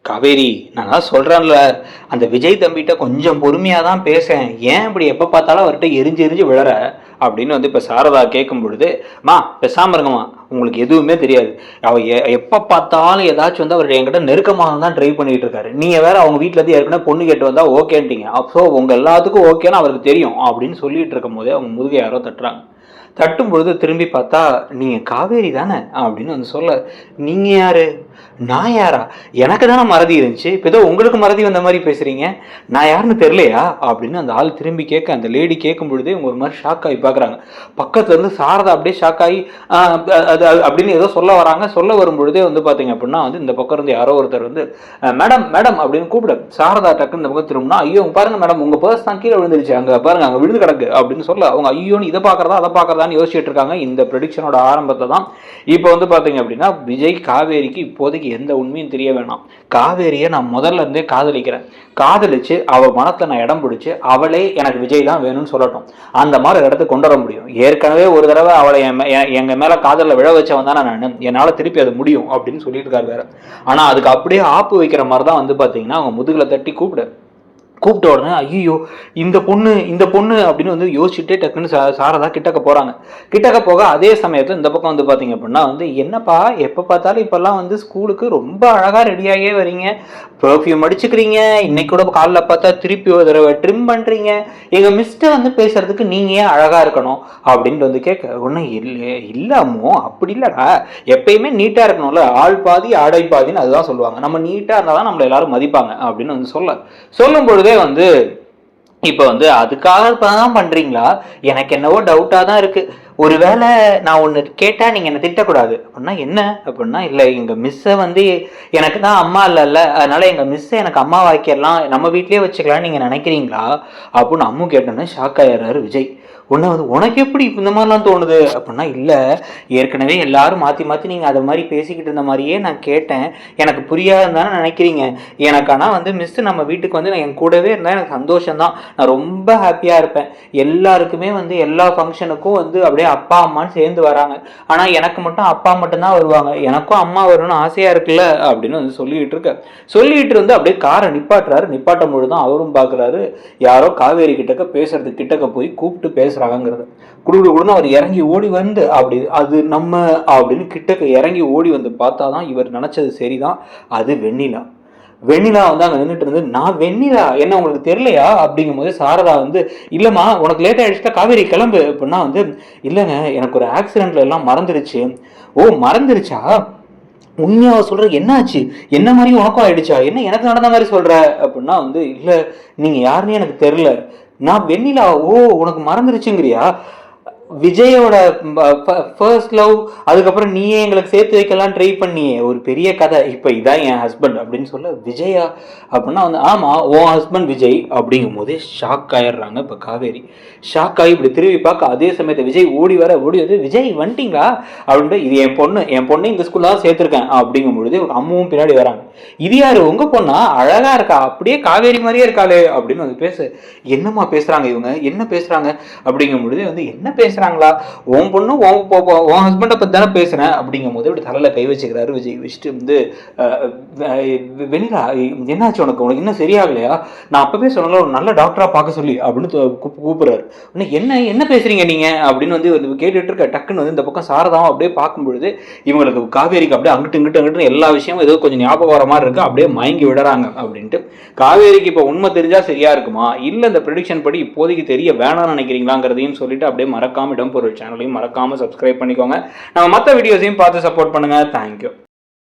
காவேரி, நான் தான் சொல்றேன்ல, அந்த விஜய் தம்பிட்ட கொஞ்சம் பொறுமையா தான் பேசேன். ஏன் இப்படி எப்ப பார்த்தாலும் அவர்ட்ட எரிஞ்சு எரிஞ்சு விழற? அப்படின்னு வந்து இப்ப சாரதா கேட்கும் பொழுது, "மா பேசாம இருங்கம்மா. உங்களுக்கு எதுவுமே தெரியாது. அவர் எப்ப பார்த்தாலும் ஏதாச்சும் வந்து அவர் என்கிட்ட நெருக்கமாக தான் ட்ரை பண்ணிட்டு இருக்காரு. நீங்க வேற அவங்க வீட்ல இருந்து ஏற்கனவே பொண்ணு கேட்டு வந்தா ஓகேன்ட்டீங்க. அப்போ உங்க எல்லாத்துக்கும் ஓகேன்னு அவருக்கு தெரியும்." அப்படின்னு சொல்லிட்டு இருக்கும் போதே அவங்க முதுகை யாரோ தட்டுறாங்க. தட்டும் பொழுது திரும்பி பார்த்தா, "நீங்க காவேரி தானே?" அப்படின்னு வந்து சொல்ல, "நீங்க யாரு?" "நான் யாரா? எனக்கு தானே மறதி இருந்துச்சு. இப்போ ஏதோ உங்களுக்கு மறதி வந்த மாதிரி பேசுறீங்க. நான் யாருன்னு தெரியலையா?" அப்படின்னு அந்த ஆள் திரும்பி கேட்க, அந்த லேடி கேட்கும் பொழுதே இவங்க ஒரு மாதிரி ஷாக் ஆகி பார்க்குறாங்க. பக்கத்துல இருந்து சாரதா அப்படியே ஷாக் ஆகி அது அப்படின்னு ஏதோ சொல்ல வராங்க. சொல்ல வரும் பொழுதே வந்து பார்த்தீங்க அப்படின்னா வந்து இந்த பக்கம் இருந்து யாரோ ஒருத்தர் வந்து, "மேடம் மேடம்" அப்படின்னு கூப்பிட, சாரதா டக்குன்னு இந்த பக்கம் திரும்பினா, "ஐயோ பாருங்க மேடம், உங்க பர்ஸ் தான் கீழே விழுந்துருச்சு, அங்கே பாருங்க, அங்கே விழுந்து கிடக்கு" அப்படின்னு சொல்ல, அவங்க ஐயோன்னு இதை பார்க்கறதா அதை பார்க்கறதான்னு யோசிச்சுட்டு இருக்காங்க. இந்த ப்ரெடிக்ஷனோட ஆரம்பத்தை தான் இப்போ வந்து பார்த்தீங்க அப்படின்னா, விஜய் காவேரிக்கு இப்போதைக்கு எந்த உண்மையும் தெரிய வேணாம். காவேரியை நான் முதல்ல இருந்தே காதலிக்கிறேன். காதலிச்சு அவள் மனத்தில் நான் இடம் பிடிச்சி அவளே எனக்கு விஜய் தான் வேணும்னு சொல்லட்டும். அந்த மாதிரி இடத்துக்கு கொண்டு வர முடியும். ஏற்கனவே ஒரு தடவை அவளை எங்க மேல காதலில் விழ வச்சவன் தானே நான், என்னால் திருப்பி அது முடியும் அப்படின்னு சொல்லிட்டு இருக்காரு வேற. ஆனால் அதுக்கு அப்படியே ஆப்பு வைக்கிற மாதிரி தான் வந்து பார்த்தீங்கன்னா அவங்க முதுகில் தட்டி கூப்பிட்ட உடனே, ஐயோ இந்த பொண்ணு அப்படின்னு வந்து யோசிச்சுட்டே டக்குன்னு சாரதா கிட்டக்க போறாங்க. கிட்டக்க போக அதே சமயத்தில் இந்த பக்கம் வந்து பார்த்தீங்க அப்படின்னா வந்து, "என்னப்பா எப்போ பார்த்தாலும் இப்பெல்லாம் வந்து ஸ்கூலுக்கு ரொம்ப அழகா ரெடியாகவே வரீங்க, பெர்ஃப்யூம் அடிச்சுக்கிறீங்க, இன்னைக்கு கூட காலைல பார்த்தா திருப்பி ஒரு தடவை ட்ரிம் பண்றீங்க, எங்க மிஸ்டர் வந்து பேசுறதுக்கு நீங்க ஏன் அழகா இருக்கணும்?" அப்படின்ட்டு வந்து கேட்க, ஒன்றும் இல்லாமோ அப்படி இல்லடா, எப்பயுமே நீட்டா இருக்கணும்ல, ஆள் பாதி ஆடை பாதின்னு அதுதான் சொல்லுவாங்க, நம்ம நீட்டா இருந்தால் தான் நம்மளை எல்லாரும் மதிப்பாங்க அப்படின்னு வந்து சொல்லும் பொழுது வந்து இப்ப வந்து அதுக்காக தான் பண்றீங்களா? எனக்கு என்னவோ டவுட்டா தான் இருக்கு. ஒருவேளை நான் ஒன்று கேட்டா நீங்க என்ன திட்டக்கூடாது அப்படின்னா, என்ன அப்படின்னா, இல்லை எங்க மிஸ்ஸை வந்து எனக்கு தான் அம்மா இல்லைல்ல, அதனால எங்க மிஸ்ஸை எனக்கு அம்மா வாக்கிடலாம், நம்ம வீட்லயே வச்சுக்கலாம்னு நீங்க நினைக்கிறீங்களா அப்படின்னு அம்மு கேட்டோன்னே ஷாக் ஆயிடுறாரு விஜய். உன்னை வந்து உனக்கு எப்படி இந்த மாதிரிலாம் தோணுது அப்படின்னா, இல்லை ஏற்கனவே எல்லாரும் மாற்றி மாற்றி நீங்கள் அதை மாதிரி பேசிக்கிட்டு இருந்த மாதிரியே நான் கேட்டேன், எனக்கு புரியாதுன்னு தானே நினைக்கிறீங்க. எனக்கு ஆனால் வந்து மிஸ்ஸு நம்ம வீட்டுக்கு வந்து நான் என் கூடவே இருந்தால் எனக்கு சந்தோஷம்தான், நான் ரொம்ப ஹாப்பியாக இருப்பேன். எல்லாருக்குமே வந்து எல்லா ஃபங்க்ஷனுக்கும் வந்து அப்படியே அப்பா அம்மான்னு சேர்ந்து வராங்க, ஆனால் எனக்கு மட்டும் அப்பா மட்டும்தான் வருவாங்க, எனக்கும் அம்மா வரணும்னு ஆசையாக இருக்குல்ல அப்படின்னு வந்து சொல்லிட்டு வந்து அப்படியே காரை நிப்பாட்டும் பொழுது தான் அவரும் பார்க்குறாரு, யாரோ காவேரி கிட்டக்க போய் கூப்பிட்டு பேசுறாங்கிறது. குடுகுடுன்னு அவர் இறங்கி ஓடி வந்து, அப்படி அது நம்ம அப்படின்னு கிட்டக்க இறங்கி ஓடி வந்து பார்த்தாதான் இவர் நினைச்சது சரிதான், அது வெண்ணிலா வந்து அங்கே நின்றுட்டு இருந்து, "நான் வெண்ணிலா, என்ன உங்களுக்கு தெரியலையா?" அப்படிங்கும் போது சாரதா வந்து, "இல்லைம்மா உனக்கு லேட் ஆகிடுச்சுட்டா காவேரி கிளம்பு" அப்படின்னா வந்து, "இல்லைங்க எனக்கு ஒரு ஆக்சிடென்ட்ல எல்லாம் மறந்துடுச்சு." "ஓ மறந்துடுச்சா? உண்மையாக சொல்ற, என்ன ஆச்சு? என்ன மாதிரி உனக்கும் ஆயிடுச்சா? என்ன எனக்கு நடந்த மாதிரி சொல்ற?" அப்படின்னா வந்து, "இல்லை நீங்க யாருன்னு எனக்கு தெரியல." "நான் வெண்ணிலா." "ஓ உனக்கு மறந்துருச்சுங்கிறியா? விஜயோட ஃபர்ஸ்ட் லவ், அதுக்கப்புறம் நீயே எங்களுக்கு சேர்த்து வைக்கலாம் ட்ரை பண்ணியே, ஒரு பெரிய கதை, இப்போ இதான் என் ஹஸ்பண்ட்." அப்படின்னு சொல்ல, "விஜயா?" அப்படின்னா வந்து, "ஆமாம் உன் ஹஸ்பண்ட் விஜய்." அப்படிங்கும் போதே ஷாக் ஆயிடுறாங்க இப்போ காவேரி. ஷாக் ஆகி இப்படி திரும்பி பார்க்க, அதே சமயத்தை விஜய் ஓடி வந்து, "விஜய் வந்துட்டீங்களா?" அப்படின்ட்டு, "இது என் பொண்ணு இந்த ஸ்கூலில் தான் சேர்த்துருக்கேன்." அப்படிங்கும் பொழுது அம்மாவும் பின்னாடி வராங்க. "இது யாரு உங்க பொண்ணா? அழகா இருக்கா, அப்படியே காவேரி மாதிரியே இருக்காளே." அப்படின்னு வந்து என்னம்மா பேசுறாங்க இவங்க, என்ன பேசுறாங்க அப்படிங்கும் பொழுது வந்து, "என்ன பேசுறாங்களா? உன் பொண்ணு உன் ஹஸ்பண்டை பத்தி தானே பேசுறேன்." அப்படிங்கும் போது இப்படி தலையில கை வச்சுக்கிறாரு விஜய். வச்சுட்டு வந்து, "வெண்ணிலா என்னாச்சு உனக்கு இன்னும் சரியாகலையா? நான் அப்பவே சொன்னால ஒரு நல்ல டாக்டரா பார்க்க சொல்லி." அப்படின்னு கூப்பிடுறாரு. என்ன பேசுறீங்க நீங்க அப்படின்னு வந்து கேட்டுட்டு இருக்க. டக்குன்னு வந்து இந்த பக்கம் சாரதாவும் அப்படியே பார்க்கும் பொழுது இவங்களுக்கு காவேரிக்கு அப்படியே அங்கிட்டு எல்லா விஷயமும் ஏதோ கொஞ்சம் ஞாபகம் வர மாதிரி இருக்கு, அப்படியே மயங்கி விடுறாங்க. அப்படின்ட்டு, காவேரிக்கு இப்போ உண்மை தெரிஞ்சா சரியா இருக்குமா, இல்லை இந்த ப்ரெடிக்ஷன் படி இப்போதைக்கு தெரிய வேணாம்னு நினைக்கிறீங்களாங்கிறதையும் சொல்லிட்டு அப்படியே மறக்காம இடம்பொருள் சேனலையும் மறக்காம சப்ஸ்கிரைப் பண்ணிக்கோங்க. நம்ம மற்ற வீடியோஸையும் பார்த்து சப்போர்ட் பண்ணுங்க. தேங்க்யூ.